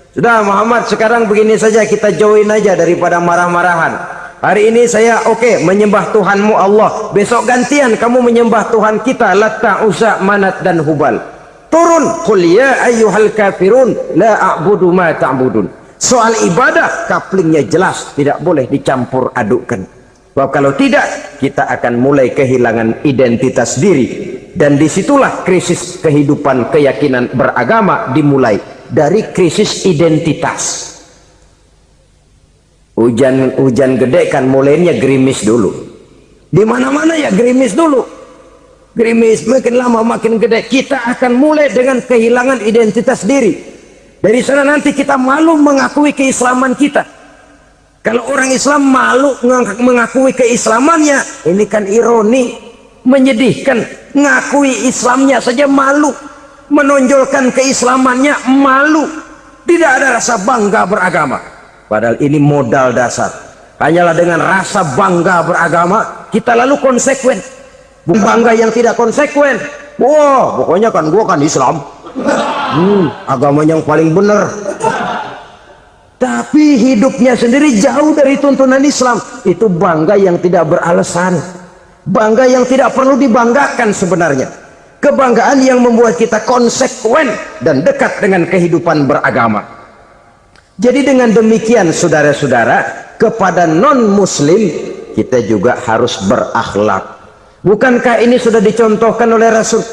Sudah Muhammad, sekarang begini saja, kita join aja daripada marah-marahan. Hari ini saya oke menyembah Tuhanmu Allah, besok gantian kamu menyembah Tuhan kita Latta, Uzza, Manat dan Hubal. Turun, qul ya ayyuhal kafirun la a'budu ma ta'budun. Soal ibadah kaplingnya jelas, tidak boleh dicampur adukkan. Sebab kalau tidak, kita akan mulai kehilangan identitas diri. Dan disitulah krisis kehidupan keyakinan beragama dimulai. Dari krisis identitas. Hujan gede kan mulainya gerimis dulu. Di mana-mana ya gerimis dulu. Gerimis makin lama makin gede. Kita akan mulai dengan kehilangan identitas diri. Dari sana nanti kita malu mengakui keislaman kita. Kalau orang Islam malu mengakui keislamannya, ini kan ironi, menyedihkan. Ngakui Islamnya saja malu, menonjolkan keislamannya malu, tidak ada rasa bangga beragama. Padahal ini modal dasar. Hanyalah dengan rasa bangga beragama kita lalu konsekuen. Bukan bangga yang tidak konsekuen. Wah, pokoknya kan gua kan Islam, agama yang paling benar. Tapi hidupnya sendiri jauh dari tuntunan Islam. Itu bangga yang tidak beralasan, bangga yang tidak perlu dibanggakan sebenarnya. Kebanggaan yang membuat kita konsekuen dan dekat dengan kehidupan beragama. Jadi dengan demikian saudara-saudara, kepada non muslim kita juga harus berakhlak. Bukankah ini sudah dicontohkan oleh Rasul?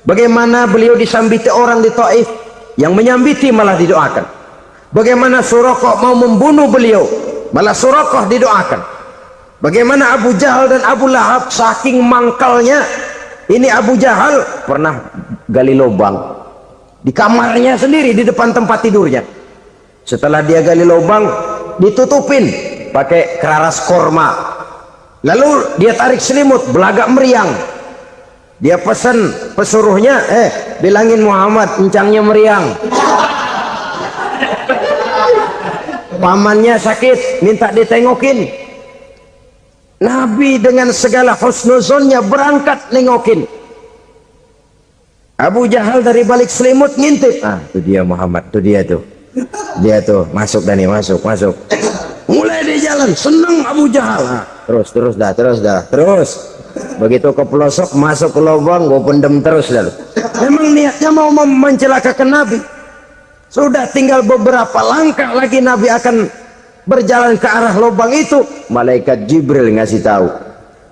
Bagaimana beliau disambiti orang di Taif, yang menyambiti malah didoakan. Bagaimana Suraqah mau membunuh beliau, malah Suraqah didoakan. Bagaimana Abu Jahal dan Abu Lahab saking mangkalnya. Ini Abu Jahal pernah gali lubang di kamarnya sendiri, di depan tempat tidurnya. Setelah dia gali lubang, ditutupin pakai keraras korma. Lalu dia tarik selimut, belagak meriang. Dia pesan pesuruhnya, bilangin Muhammad encangnya meriang. Pamannya sakit, minta ditengokin. Nabi dengan segala husnuzonnya berangkat nengokin. Abu Jahal dari balik selimut ngintip. Ah, itu dia Muhammad, itu dia tuh. Dia tuh masuk Dani, masuk. Mulai di jalan, seneng Abu Jahal. Terus. Begitu ke pelosok, masuk ke lubang, gue pendem terus dah. Memang niatnya mau mencelakakan Nabi. Sudah tinggal beberapa langkah lagi Nabi akan berjalan ke arah lubang itu. Malaikat Jibril ngasih tahu,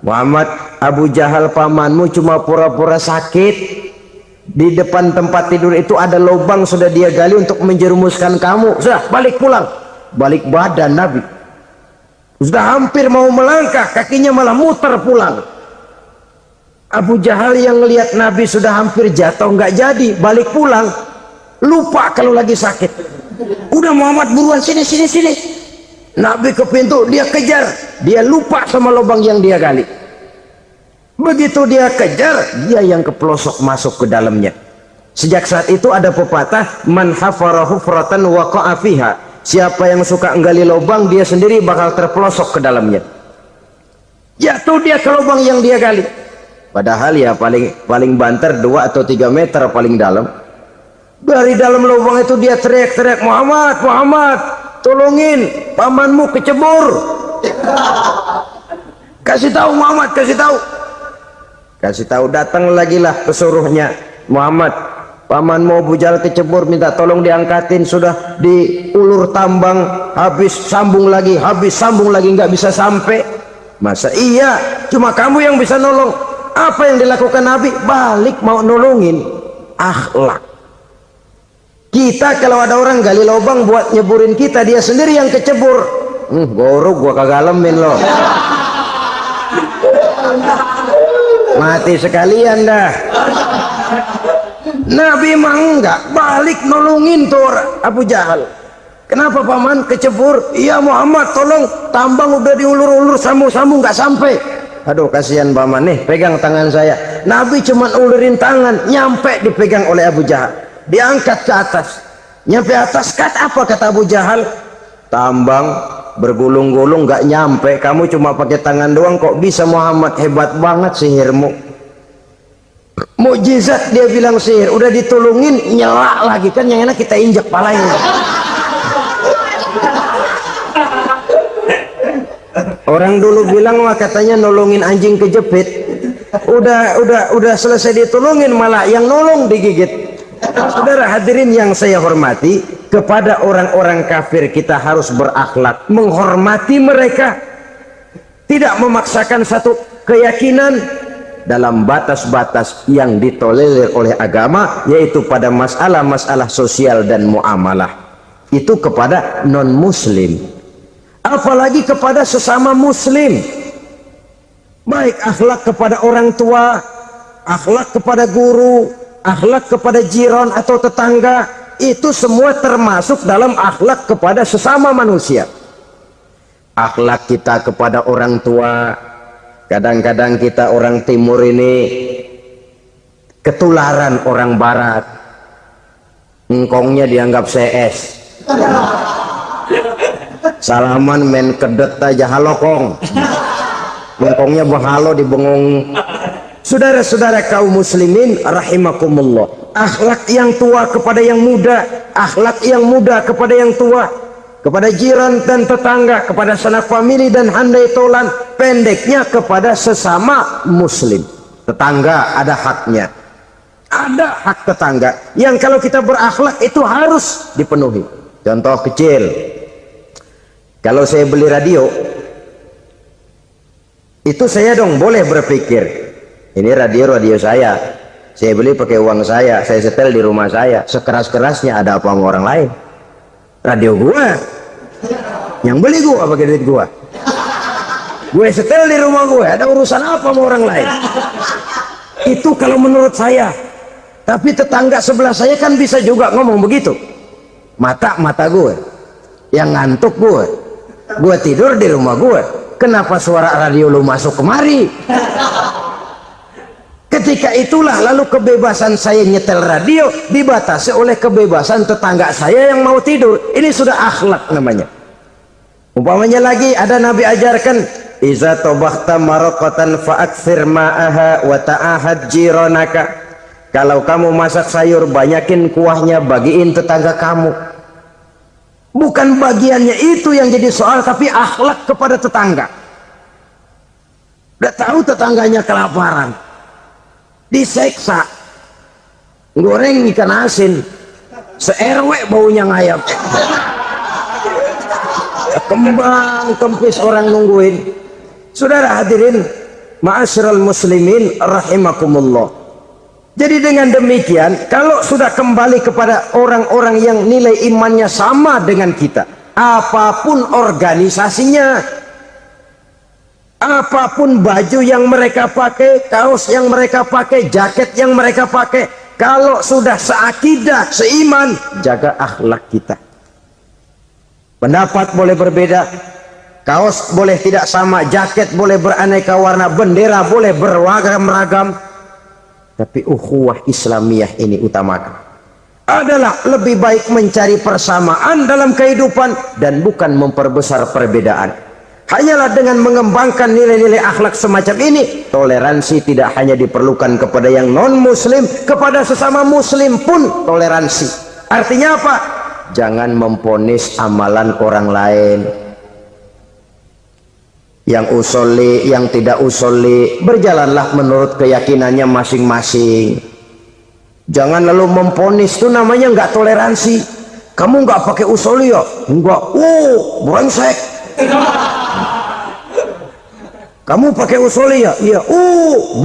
Muhammad, Abu Jahal pamanmu cuma pura-pura sakit. Di depan tempat tidur itu ada lubang sudah dia gali untuk menjerumuskan kamu. Sudah balik pulang. Balik badan Nabi. Sudah hampir mau melangkah, kakinya malah muter pulang. Abu Jahal yang lihat Nabi sudah hampir jatuh nggak jadi, balik pulang. Lupa kalau lagi sakit. Udah Muhammad buruan sini. Nabi ke pintu, dia kejar. Dia lupa sama lubang yang dia gali. Begitu dia kejar, dia yang ke pelosok masuk ke dalamnya. Sejak saat itu ada pepatah, man hafara hufratan waqa'a fiha. Siapa yang suka nggali lubang, dia sendiri bakal terpelosok ke dalamnya. Jatuh dia ke lubang yang dia gali. Padahal ya paling banter 2 atau 3 meter paling dalam. Dari dalam lubang itu dia teriak-teriak, Muhammad, tolongin, pamanmu kecebur. Kasih tahu Muhammad, kasih tahu. Datang lagi lah pesuruhnya, Muhammad, pamanmu Abu Jahal kecebur, minta tolong diangkatin. Sudah diulur tambang, habis sambung lagi, nggak bisa sampai. Masa iya, cuma kamu yang bisa nolong. Apa yang dilakukan Nabi? Balik mau nolongin. Akhlak. Kita kalau ada orang gali lubang buat nyeburin kita, dia sendiri yang kecebur. Gorok gua kagalemin loh. Mati sekalian dah. Nabi mah enggak, balik nolongin tuh Abu Jahal. Kenapa paman kecebur? Iya Muhammad, tolong, tambang udah diulur-ulur, sambung nggak sampai. Aduh kasihan paman nih, pegang tangan saya. Nabi cuma ulurin tangan, nyampe dipegang oleh Abu Jahal. Diangkat ke atas, nyampe atas. Apa kata Abu Jahal? Tambang bergulung-gulung nggak nyampe, kamu cuma pakai tangan doang kok bisa Muhammad, hebat banget sihirmu. Mukjizat dia bilang sihir, udah ditolongin nyela lagi, kan yang enak kita injak palanya. Orang dulu bilang wah katanya nolongin anjing kejepit, udah selesai ditolongin malah yang nolong digigit. Saudara hadirin yang saya hormati, kepada orang-orang kafir kita harus berakhlak, menghormati mereka, tidak memaksakan satu keyakinan dalam batas-batas yang ditolerir oleh agama, yaitu pada masalah-masalah sosial dan muamalah. Itu kepada non-muslim, apalagi kepada sesama muslim. Baik akhlak kepada orang tua, akhlak kepada guru, akhlak kepada jiran atau tetangga, itu semua termasuk dalam akhlak kepada sesama manusia. Akhlak kita kepada orang tua, kadang-kadang kita orang timur ini ketularan orang barat. Engkongnya dianggap CS, salaman main kedet aja halokong, engkongnya bahalo di bengong. Saudara-saudara kaum muslimin rahimakumullah, akhlak yang tua kepada yang muda, akhlak yang muda kepada yang tua, kepada jiran dan tetangga, kepada sanak famili dan handai tolan, pendeknya kepada sesama muslim. Tetangga ada haknya, ada hak tetangga yang kalau kita berakhlak itu harus dipenuhi. Contoh kecil, kalau saya beli radio itu saya dong boleh berpikir, ini radio saya beli pakai uang saya setel di rumah saya, sekeras-kerasnya ada apa sama orang lain? Radio gua, yang beli gua pakai duit gua, gue setel di rumah gue, ada urusan apa sama orang lain? Itu kalau menurut saya. Tapi tetangga sebelah saya kan bisa juga ngomong begitu. Mata gue yang ngantuk, gue tidur di rumah gue, kenapa suara radio lu masuk kemari? Ketika itulah lalu kebebasan saya nyetel radio dibatasi oleh kebebasan tetangga saya yang mau tidur. Ini sudah akhlak namanya. Umpamanya lagi ada Nabi ajarkan, iza tobakhta maraqatan fa'akthir ma'aha wa ta'ahad jiranaka. Kalau kamu masak sayur, banyakin kuahnya, bagiin tetangga kamu. Bukan bagiannya itu yang jadi soal, tapi akhlak kepada tetangga. Udah tahu tetangganya kelaparan, diseksa, goreng ikan asin, se-RW baunya ngayap, kembang kempis orang nungguin. Saudara hadirin ma'asyiral muslimin rahimakumullah. Jadi dengan demikian, kalau sudah kembali kepada orang-orang yang nilai imannya sama dengan kita, apapun organisasinya, apapun baju yang mereka pakai, kaos yang mereka pakai, jaket yang mereka pakai, kalau sudah seakidah, seiman, jaga akhlak kita. Pendapat boleh berbeda, kaos boleh tidak sama, jaket boleh beraneka warna, bendera boleh beragam-ragam, tapi ukhuwah Islamiyah ini utamakan. Adalah lebih baik mencari persamaan dalam kehidupan dan bukan memperbesar perbedaan. Hanyalah dengan mengembangkan nilai-nilai akhlak semacam ini, toleransi tidak hanya diperlukan kepada yang non-muslim, kepada sesama muslim pun toleransi. Artinya apa? Jangan memponis amalan orang lain. Yang usolli, yang tidak usolli, berjalanlah menurut keyakinannya masing-masing. Jangan lalu memponis, itu namanya nggak toleransi. Kamu nggak pakai usolli ya? Enggak. Brengsek. Kamu pakai usolli ya? Iya.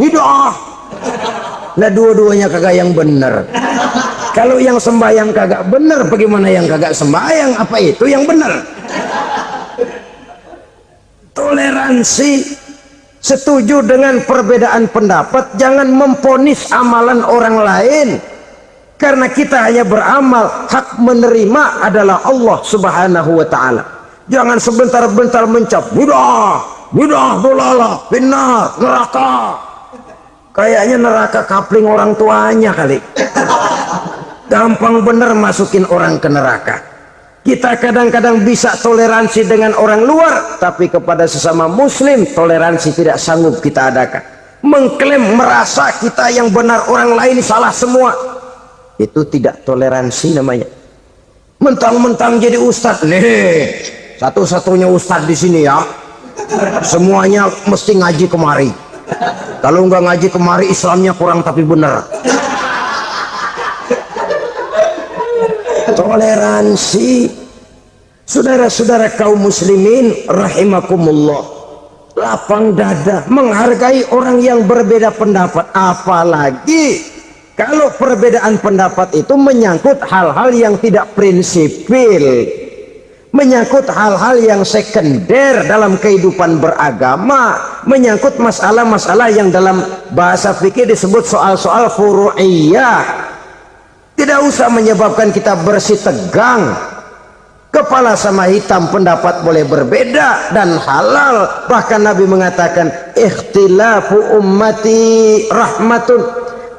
Bid'ah. Nah, dua-duanya kagak yang benar. Kalau yang sembahyang kagak benar, bagaimana yang kagak sembahyang? Apa itu yang benar? Toleransi, setuju dengan perbedaan pendapat, jangan memponis amalan orang lain, karena kita hanya beramal, hak menerima adalah Allah subhanahu wa ta'ala. Jangan sebentar-bentar mencap bid'ah, dolalah, benar, neraka. Kayaknya neraka kapling orang tuanya kali. Gampang bener masukin orang ke neraka. Kita kadang-kadang bisa toleransi dengan orang luar, tapi kepada sesama muslim toleransi tidak sanggup kita adakan. Mengklaim merasa kita yang benar, orang lain salah semua, itu tidak toleransi namanya. Mentang-mentang jadi ustadz, nih satu-satunya ustadz di sini ya, semuanya mesti ngaji kemari. Kalau nggak ngaji kemari Islamnya kurang tapi benar. Toleransi, saudara-saudara kaum muslimin rahimakumullah, lapang dada menghargai orang yang berbeda pendapat, apalagi kalau perbedaan pendapat itu menyangkut hal-hal yang tidak prinsipil, menyangkut hal-hal yang sekunder dalam kehidupan beragama, menyangkut masalah-masalah yang dalam bahasa fikih disebut soal-soal furu'iyah. Tidak usah menyebabkan kita bersih tegang. Kepala sama hitam pendapat boleh berbeda dan halal. Bahkan Nabi mengatakan ikhtilafu ummati rahmatun,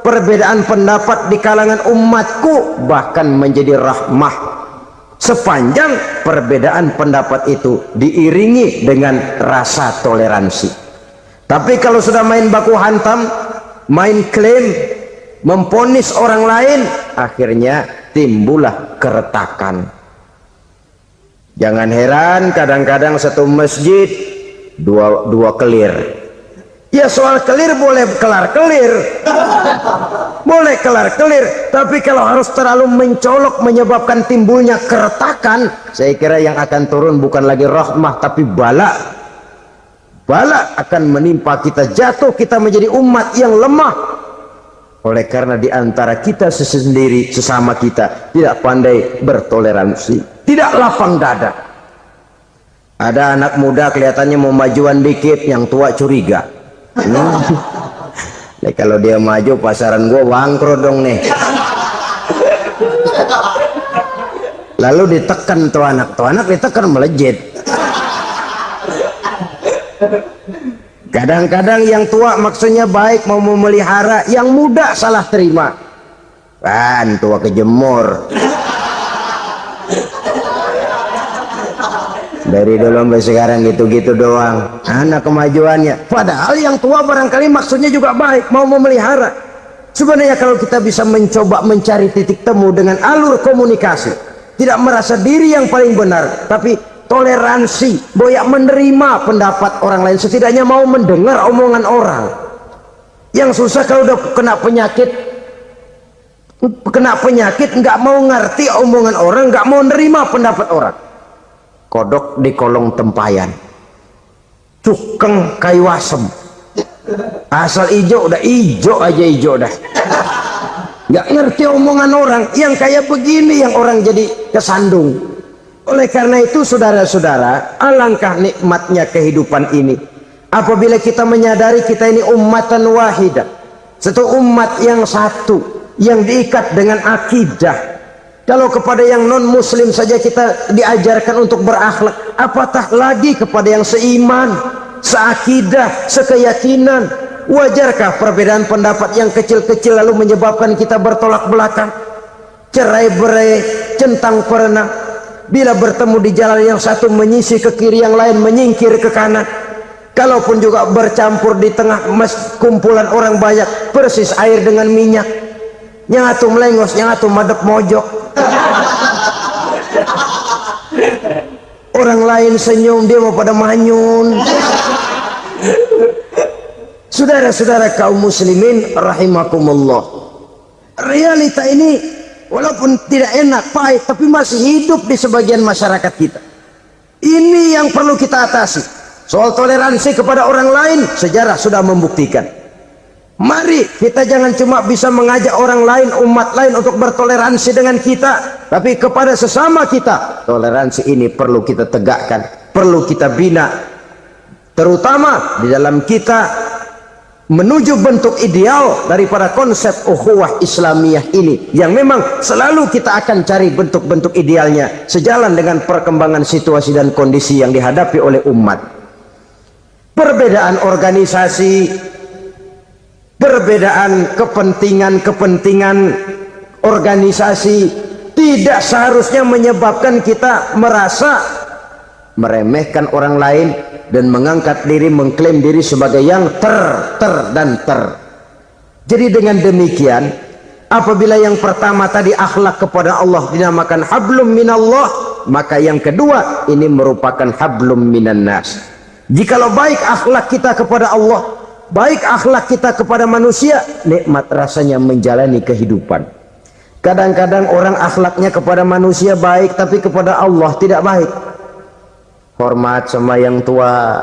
perbedaan pendapat di kalangan umatku bahkan menjadi rahmah, sepanjang perbedaan pendapat itu diiringi dengan rasa toleransi. Tapi kalau sudah main baku hantam, main klaim, memponis orang lain, akhirnya timbullah keretakan. Jangan heran kadang-kadang satu masjid dua kelir. Ya soal kelir boleh kelar-kelir, boleh kelar-kelir, tapi kalau harus terlalu mencolok menyebabkan timbulnya keretakan, saya kira yang akan turun bukan lagi rahmah tapi bala. Bala akan menimpa kita, jatuh kita menjadi umat yang lemah. Oleh karena di antara kita sendiri, sesama kita tidak pandai bertoleransi, tidak lapang dada. Ada anak muda kelihatannya mau majuan dikit, yang tua curiga. Nah, kalau dia maju pasaran gua bangkrut dong nih. Lalu ditekan tuh anak ditekan melejit. Kadang-kadang yang tua maksudnya baik, mau memelihara, yang muda salah terima. Kan tua kejemur. Dari dulu sampai sekarang gitu-gitu doang, anak kemajuannya. Padahal yang tua barangkali maksudnya juga baik, mau memelihara. Sebenarnya kalau kita bisa mencoba mencari titik temu dengan alur komunikasi, tidak merasa diri yang paling benar, tapi toleransi, boyak menerima pendapat orang lain, setidaknya mau mendengar omongan orang. Yang susah kalau udah kena penyakit nggak mau ngerti omongan orang, nggak mau nerima pendapat orang. Kodok di kolong tempayan, cukeng kayu asem, asal ijo udah ijo aja, ijo dah. Nggak ngerti omongan orang. Yang kayak begini yang orang jadi kesandung. Oleh karena itu saudara-saudara, alangkah nikmatnya kehidupan ini apabila kita menyadari kita ini ummatan wahidah, satu umat yang satu, yang diikat dengan akidah. Kalau kepada yang non muslim saja kita diajarkan untuk berakhlak, apatah lagi kepada yang seiman, seakidah, sekeyakinan. Wajarkah perbedaan pendapat yang kecil-kecil lalu menyebabkan kita bertolak belakang, cerai-berai, centang perenang? Bila bertemu di jalan yang satu menyisih ke kiri, yang lain menyingkir ke kanan. Kalaupun juga bercampur di tengah kumpulan orang banyak, persis air dengan minyak. Yang atu melengos, yang atu madep mojok. Orang lain senyum, dia mau pada manyun. Saudara-saudara kaum muslimin rahimakumullah, realita ini walaupun tidak enak, pahit, tapi masih hidup di sebagian masyarakat kita. Ini yang perlu kita atasi. Soal toleransi kepada orang lain, sejarah sudah membuktikan. Mari kita jangan cuma bisa mengajak orang lain, umat lain untuk bertoleransi dengan kita, tapi kepada sesama kita toleransi ini perlu kita tegakkan, perlu kita bina, terutama di dalam kita menuju bentuk ideal daripada konsep ukhuwah Islamiyah ini, yang memang selalu kita akan cari bentuk-bentuk idealnya sejalan dengan perkembangan situasi dan kondisi yang dihadapi oleh umat. Perbedaan organisasi, perbedaan kepentingan organisasi tidak seharusnya menyebabkan kita merasa meremehkan orang lain dan mengangkat diri, mengklaim diri sebagai yang ter. Jadi dengan demikian, apabila yang pertama tadi akhlak kepada Allah dinamakan hablum minallah, maka yang kedua ini merupakan hablum minan nas. Jikalau baik akhlak kita kepada Allah, baik akhlak kita kepada manusia, nikmat rasanya menjalani kehidupan. Kadang-kadang orang akhlaknya kepada manusia baik, tapi kepada Allah tidak baik. Hormat sama yang tua,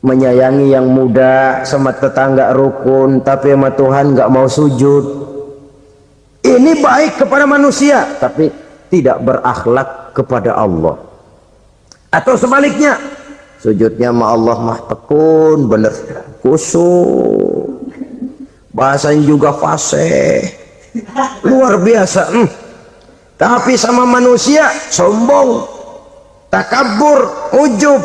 menyayangi yang muda, sama tetangga rukun, tapi sama Tuhan nggak mau sujud. Ini baik kepada manusia, tapi tidak berakhlak kepada Allah. Atau sebaliknya, sujudnya sama Allah mah tekun, bener khusyuk, bahasanya juga fasih, luar biasa. Tapi sama manusia sombong, takabur, ujub,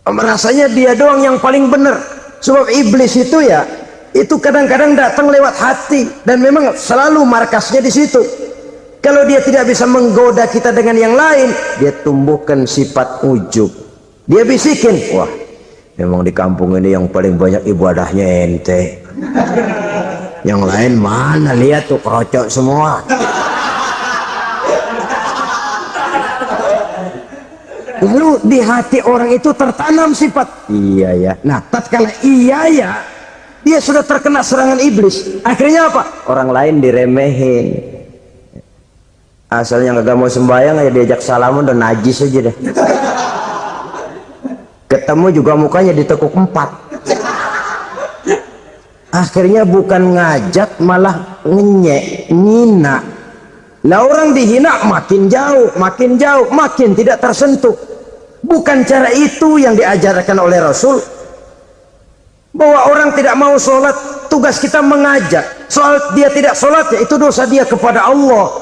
merasanya dia doang yang paling benar. Sebab iblis itu ya, itu kadang-kadang datang lewat hati, dan memang selalu markasnya di situ. Kalau dia tidak bisa menggoda kita dengan yang lain, dia tumbuhkan sifat ujub. Dia bisikin, wah memang di kampung ini yang paling banyak ibadahnya ente, yang lain mana, lihat tuh kerocok semua. Lalu di hati orang itu tertanam sifat iya ya. Nah tatkala iya ya, dia sudah terkena serangan iblis. Akhirnya apa? Orang lain diremehin. Asalnya nggak mau sembahyang ya diajak salaman dan najis aja deh. Ketemu juga mukanya ditekuk 4. Akhirnya bukan ngajak malah ngenyek, nyina. Lah orang dihina makin jauh, makin tidak tersentuh. Bukan cara itu yang diajarkan oleh Rasul. Bahwa orang tidak mau sholat, tugas kita mengajak. Soal dia tidak sholat, ya itu dosa dia kepada Allah.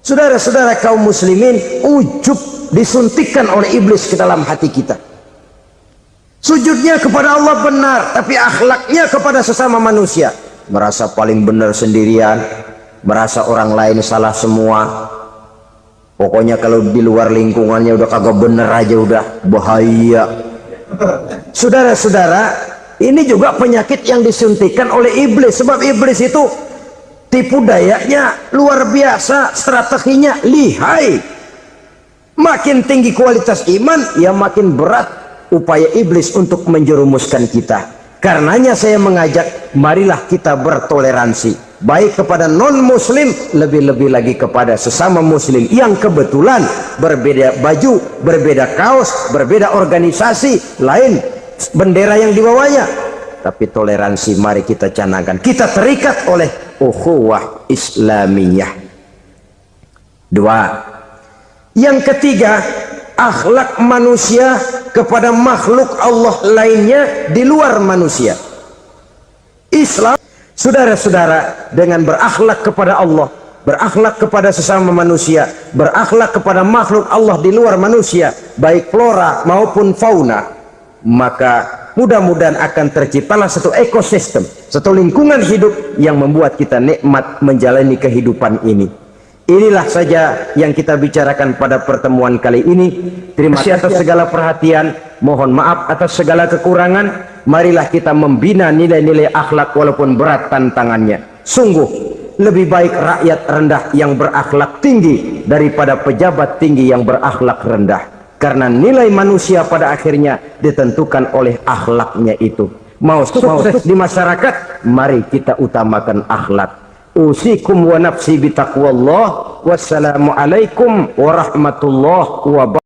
Saudara-saudara kaum muslimin, ujub disuntikkan oleh iblis ke dalam hati kita. Sujudnya kepada Allah benar, tapi akhlaknya kepada sesama manusia merasa paling benar sendirian, merasa orang lain salah semua. Pokoknya kalau di luar lingkungannya udah kagak bener aja udah bahaya. Saudara-saudara, ini juga penyakit yang disuntikkan oleh iblis. Sebab iblis itu tipu dayanya luar biasa, strateginya lihai. Makin tinggi kualitas iman, ya makin berat upaya iblis untuk menjerumuskan kita. Karenanya saya mengajak, marilah kita bertoleransi, baik kepada non-muslim, lebih-lebih lagi kepada sesama muslim yang kebetulan berbeda baju, berbeda kaos, berbeda organisasi, lain bendera yang dibawanya. Tapi toleransi mari kita canangkan. Kita terikat oleh ukhuwah Islamiyah. 2. Yang ketiga, akhlak manusia kepada makhluk Allah lainnya di luar manusia. Islam, saudara-saudara, dengan berakhlak kepada Allah, berakhlak kepada sesama manusia, berakhlak kepada makhluk Allah di luar manusia, baik flora maupun fauna, maka mudah-mudahan akan terciptalah satu ekosistem, satu lingkungan hidup yang membuat kita nikmat menjalani kehidupan ini. Inilah saja yang kita bicarakan pada pertemuan kali ini. Terima kasih atas segala perhatian, mohon maaf atas segala kekurangan. Marilah kita membina nilai-nilai akhlak walaupun berat tantangannya. Sungguh lebih baik rakyat rendah yang berakhlak tinggi daripada pejabat tinggi yang berakhlak rendah. Karena nilai manusia pada akhirnya ditentukan oleh akhlaknya itu. Mau sukses di masyarakat, mari kita utamakan akhlak. Usikum wa nafsi bitaqwallah. Wassalamualaikum warahmatullahi wabarakatuh.